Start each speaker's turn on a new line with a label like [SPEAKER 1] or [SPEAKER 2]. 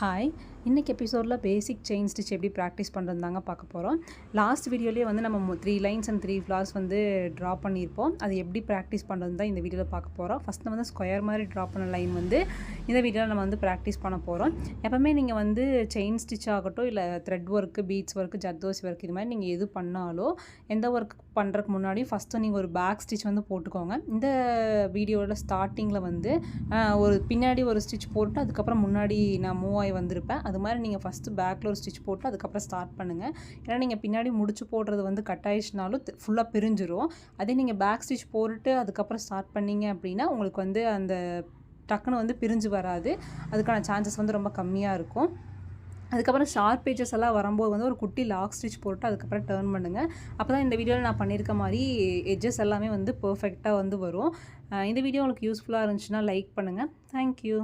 [SPEAKER 1] Hi, இன்றைக்கி எபிசோடில் basic chain stitch எப்படி ப்ராக்டிஸ் பண்ணுறது தாங்க பார்க்க போகிறோம். லாஸ்ட் வீடியோலேயே வந்து நம்ம 3 லைன்ஸ் அண்ட் 3 ஃப்ளார்ஸ் வந்து ட்ரா பண்ணியிருப்போம். அது எப்படி ப்ராக்டிஸ் பண்ணுறது தான் இந்த வீடியோவில் பார்க்க போகிறோம். ஃபஸ்ட் நம்ம வந்து ஸ்கொயர் மாதிரி ட்ரா பண்ண லைன் வந்து இந்த வீடியோவில் நம்ம வந்து ப்ராக்டிஸ் பண்ண போகிறோம். எப்போவுமே நீங்கள் வந்து செயின் ஸ்டிச் ஆகட்டும், இல்லை thread work, beads work, zardozi work, இது மாதிரி நீங்கள் எது பண்ணாலும் எந்த ஒர்க் பண்ணுறதுக்கு முன்னாடி ஃபஸ்ட்டு நீங்கள் ஒரு பேக் ஸ்டிச் வந்து போட்டுக்கோங்க. இந்த வீடியோவில் ஸ்டார்டிங்கில் வந்து ஒரு பின்னாடி ஒரு ஸ்டிச் போட்டு அதுக்கப்புறம் முன்னாடி நான் மூவ் ஆகி வந்திருப்பேன். அது மாதிரி நீங்கள் ஃபஸ்ட்டு பேக்கில் ஒரு ஸ்டிச் போட்டு அதுக்கப்புறம் ஸ்டார்ட் பண்ணுங்கள். ஏன்னா நீங்கள் பின்னாடி முடிச்சு போடுறது வந்து கட் ஆயிடுச்சுனாலும் ஃபுல்லாக பிரிஞ்சிரும். அதே நீங்கள் பேக் ஸ்டிச் போட்டுட்டு அதுக்கப்புறம் ஸ்டார்ட் பண்ணிங்க அப்படின்னா உங்களுக்கு வந்து அந்த டக்குன்னு வந்து பிரிஞ்சு வராது. அதுக்கான சான்சஸ் வந்து ரொம்ப கம்மியாக இருக்கும். அதுக்கப்புறம் ஷார்ப் பேஜஸ் எல்லாம் வரும்போது வந்து ஒரு குட்டி லாக் ஸ்டிச் போட்டு அதுக்கப்புறம் டர்ன் பண்ணுங்கள். அப்போ தான் இந்த வீடியோவில் நான் பண்ணியிருக்க மாதிரி எட்ஜஸ் எல்லாமே வந்து பர்ஃபெக்டாக வந்து வரும். இந்த வீடியோ உங்களுக்கு யூஸ்ஃபுல்லாக இருந்துச்சுன்னா லைக் பண்ணுங்கள். தேங்க்யூ.